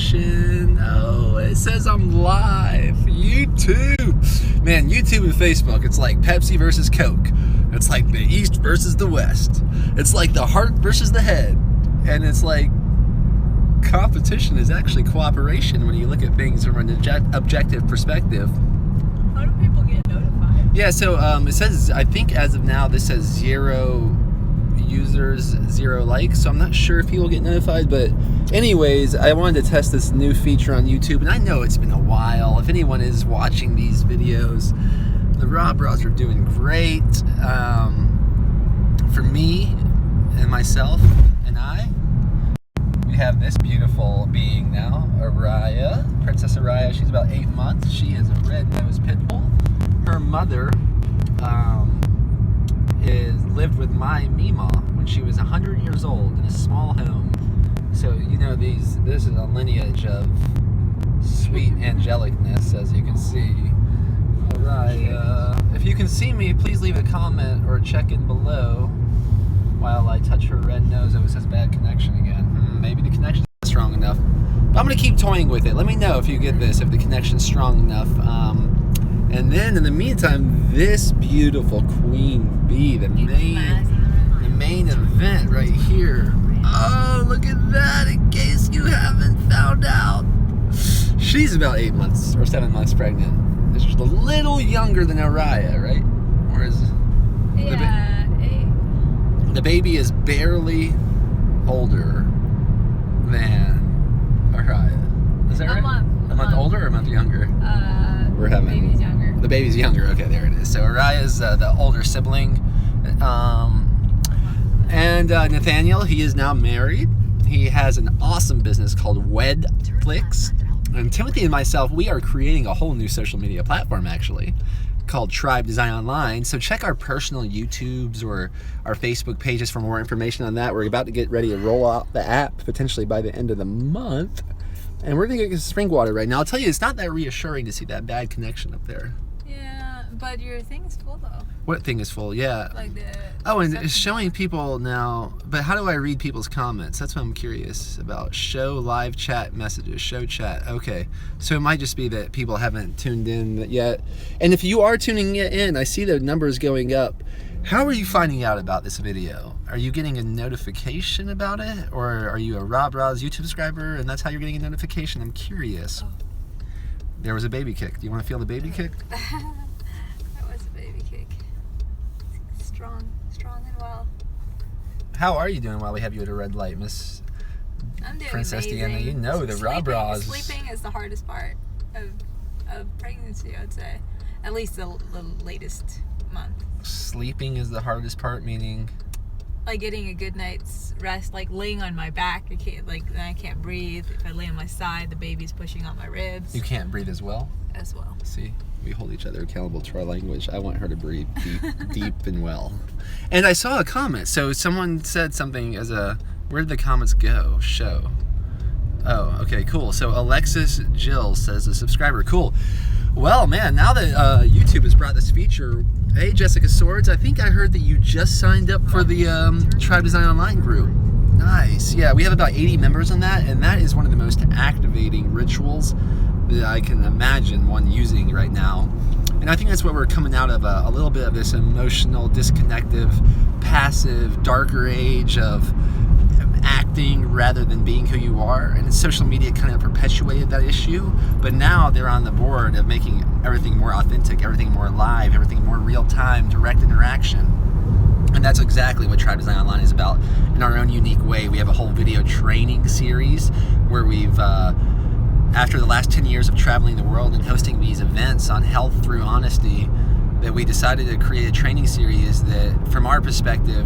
connection. Oh, it says I'm live. YouTube. Man, YouTube and Facebook, it's like Pepsi versus Coke. It's like the East versus the West. It's like the heart versus the head. And it's like competition is actually cooperation when you look at things from an objective perspective. How do people get notified? Yeah, so it says, I think as of now, this says 0 users, 0 likes, so I'm not sure if people get notified, but anyways, I wanted to test this new feature on YouTube, and I know it's been a while. If anyone is watching these videos, the RawBrahs are doing great. For me and myself and I, we have this beautiful being now, Araya, Princess Araya. She's about 8 months. She is a red-nosed pit bull. Her mother lived with my Mima when she was 100 years old in a small home. So, you know, this is a lineage of sweet angelicness, as you can see. Alright, if you can see me, please leave a comment or check in below while I touch her red nose. Oh, it says bad connection again. Maybe the connection's not strong enough. But I'm going to keep toying with it. Let me know if you get this, if the connection's strong enough. And then, in the meantime, this beautiful queen bee, the main event right here. Oh, look at that, in case you haven't found out. She's about 8 months or 7 months pregnant. It's just a little younger than Araya, right? Or is the baby is barely older than Araya. Is that right? A month older or a month younger? The baby's younger. The baby's younger. Okay, there it is. So Araya is the older sibling. And Nathaniel, he is now married. He has an awesome business called Wedflix. And Timothy and myself, we are creating a whole new social media platform, actually, called Tribe Design Online. So check our personal YouTubes or our Facebook pages for more information on that. We're about to get ready to roll out the app, potentially by the end of the month. And we're going to get spring water right now. I'll tell you, it's not that reassuring to see that bad connection up there. Yeah, but your thing is full, though. What thing is full? Yeah. Like the... Oh, and it's showing people now. But how do I read people's comments? That's what I'm curious about. Show live chat messages. Show chat. Okay. So it might just be that people haven't tuned in yet. And if you are tuning in, I see the numbers going up. How are you finding out about this video? Are you getting a notification about it? Or are you a RawBrahs YouTube subscriber and that's how you're getting a notification? I'm curious. Oh. There was a baby kick. Do you want to feel the baby kick? That was a baby kick. Strong and well. How are you doing while we have you at a red light, Miss I'm doing Princess amazing. Deanna? You know the RawBrahs. Sleeping is the hardest part of pregnancy, I would say. At least the latest month. Sleeping is the hardest part, meaning? Like getting a good night's rest, like laying on my back, I can't breathe. If I lay on my side, the baby's pushing on my ribs. You can't breathe as well? As well. See, we hold each other accountable to our language. I want her to breathe deep and well. And I saw a comment. So someone said something where did the comments go? Show. Oh, okay, cool. So Alexis Jill says a subscriber. Cool. Well, man, now that YouTube has brought this feature, hey, Jessica Swords, I think I heard that you just signed up for the Tribe Design Online group. Nice. Yeah, we have about 80 members on that, and that is one of the most activating rituals that I can imagine one using right now. And I think that's what we're coming out of, a little bit of this emotional, disconnective, passive, darker age of acting rather than being who you are. And social media kind of perpetuated that issue, but now they're on the board of making everything more authentic, everything more live, everything more real-time, direct interaction. And that's exactly what Tribe Design Online is about in our own unique way. We have a whole video training series where we've after the last 10 years of traveling the world and hosting these events on health through honesty, that we decided to create a training series that, from our perspective,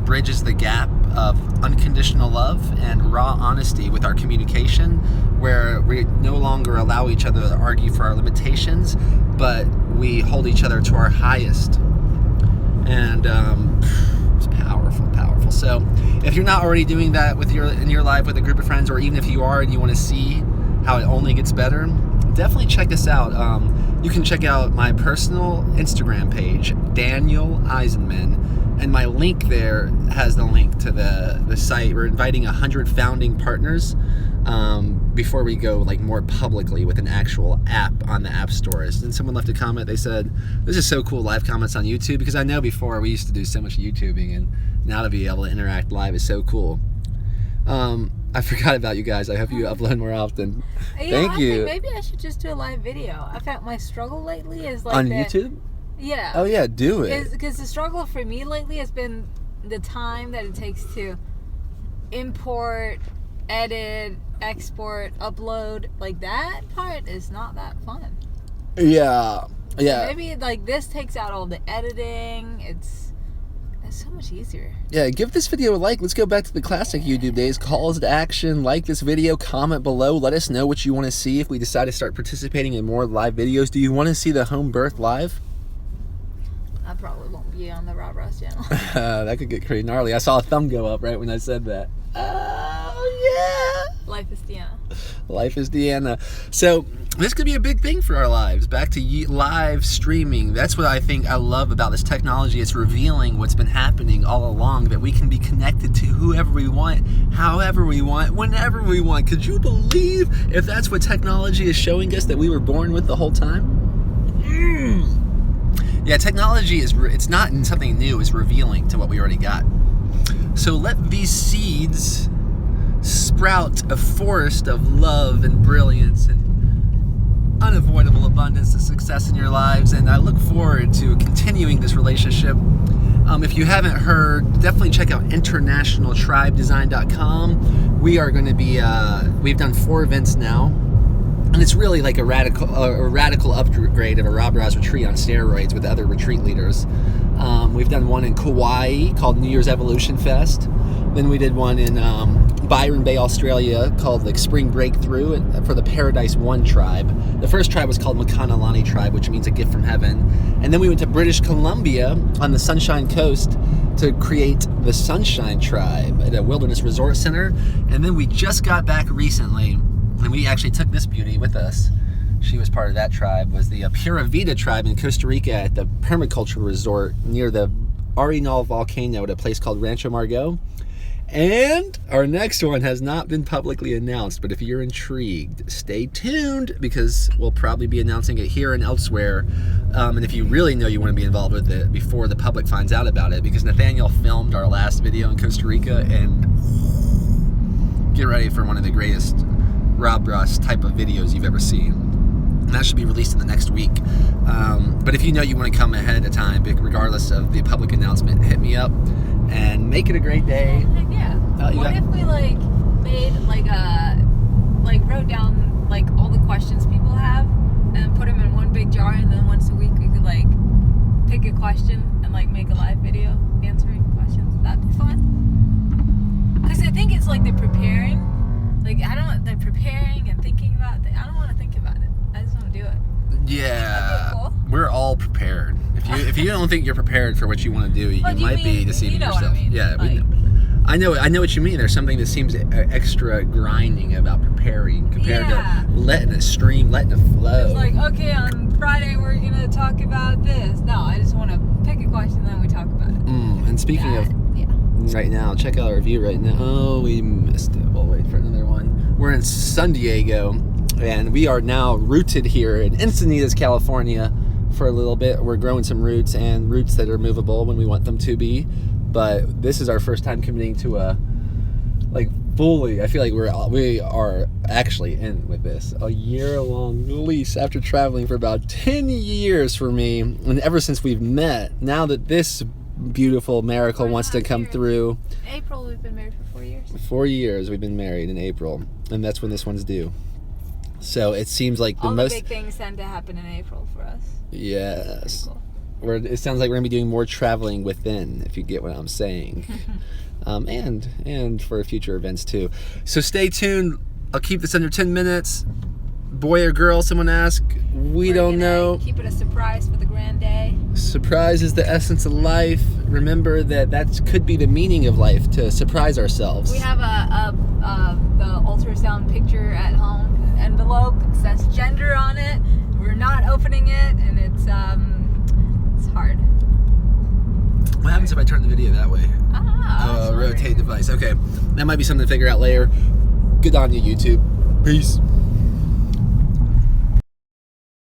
bridges the gap of unconditional love and raw honesty with our communication, where we no longer allow each other to argue for our limitations, but we hold each other to our highest. And it's powerful. So if you're not already doing that in your life with a group of friends, or even if you are and you want to see how it only gets better, definitely check this out. You can check out my personal Instagram page, Daniel Eisenman, and my link there has the link to the site. We're inviting 100 founding partners before we go like more publicly with an actual app on the app stores. And someone left a comment. They said, "This is so cool, live comments on YouTube," because I know before we used to do so much YouTubing, and now to be able to interact live is so cool. I forgot about you guys. I hope you upload more often. Thank you. Maybe I should just do a live video. I found my struggle lately is like on YouTube. Yeah. Oh yeah, do it. Because the struggle for me lately has been the time that it takes to import, edit, export, upload. Like that part is not that fun. Yeah. Yeah. So maybe like this takes out all the editing. It's so much easier. Yeah, give this video a like. Let's go back to the classic YouTube days. Calls to action. Like this video. Comment below. Let us know what you want to see if we decide to start participating in more live videos. Do you want to see the home birth live? I probably won't be on the RawBrahs channel. That could get pretty gnarly. I saw a thumb go up right when I said that. Oh, yeah. Life is Deanna. Life is Deanna. So this could be a big thing for our lives. Back to live streaming. That's what I think I love about this technology. It's revealing what's been happening all along, that we can be connected to whoever we want, however we want, whenever we want. Could you believe if that's what technology is showing us that we were born with the whole time? Yeah, technology it's not something new. It's revealing to what we already got. So let these seeds sprout a forest of love and brilliance and unavoidable abundance and success in your lives. And I look forward to continuing this relationship. If you haven't heard, definitely check out internationaltribedesign.com. We are going to be, we've done 4 events now. And it's really like a radical upgrade of a RawBrahs retreat on steroids with other retreat leaders. We've done one in Kauai called New Year's Evolution Fest. Then we did one in Byron Bay, Australia called like Spring Breakthrough for the Paradise One tribe. The first tribe was called Makanalani tribe, which means a gift from heaven. And then we went to British Columbia on the Sunshine Coast to create the Sunshine Tribe at a wilderness resort center. And then we just got back recently, and we actually took this beauty with us. She was part of that tribe, was the Pura Vida tribe in Costa Rica at the permaculture resort near the Arenal volcano at a place called Rancho Margot. And our next one has not been publicly announced, but if you're intrigued, stay tuned, because we'll probably be announcing it here and elsewhere. And if you really know you want to be involved with it before the public finds out about it, because Nathaniel filmed our last video in Costa Rica, and get ready for one of the greatest RawBrahs type of videos you've ever seen. And that should be released in the next week. But if you know you want to come ahead of time, regardless of the public announcement, hit me up and make it a great day. Yeah. What if we like made like wrote down like all the questions people have and put them in one big jar, and then once a week we could like pick a question and like make a live video answering questions? That'd be fun. Because I think it's like they're preparing. Like they're preparing and thinking about it. I don't want to think about it. I just want to do it. Yeah. Cool. We're all prepared. If you don't think you're prepared for what you want to do, you might be deceiving yourself. What I mean. Yeah, like, we know. I know what you mean. There's something that seems extra grinding about preparing compared to letting it stream, letting it flow. It's like, okay, on Friday we're gonna talk about this. No, I just want to pick a question and then we talk about it. And speaking of right now, check out our view right now. Oh, we missed it. We'll wait for another one. We're in San Diego, and we are now rooted here in Encinitas, California for a little bit. We're growing some roots, and roots that are movable when we want them to be. But this is our first time committing to a, like, fully, I feel like we are actually in with this, a year-long lease after traveling for about 10 years for me. And ever since we've met, now that this beautiful miracle wants to come through. April, we've been married for 4 years. 4 years we've been married in April, and that's when this one's due. So it seems like all the big things tend to happen in April for us. Yes. Cool. It sounds like we're gonna be doing more traveling within, if you get what I'm saying. And for future events too. So stay tuned. I'll keep this under 10 minutes. Boy or girl, someone asked. We don't know. Keep it a surprise for the grand day. Surprise is the essence of life. Remember that could be the meaning of life, to surprise ourselves. We have the ultrasound picture at home envelope. It says gender on it. We're not opening it, and it's hard. What happens if I turn the video that way? Rotate device. Okay, that might be something to figure out later. Good on you, YouTube. Peace.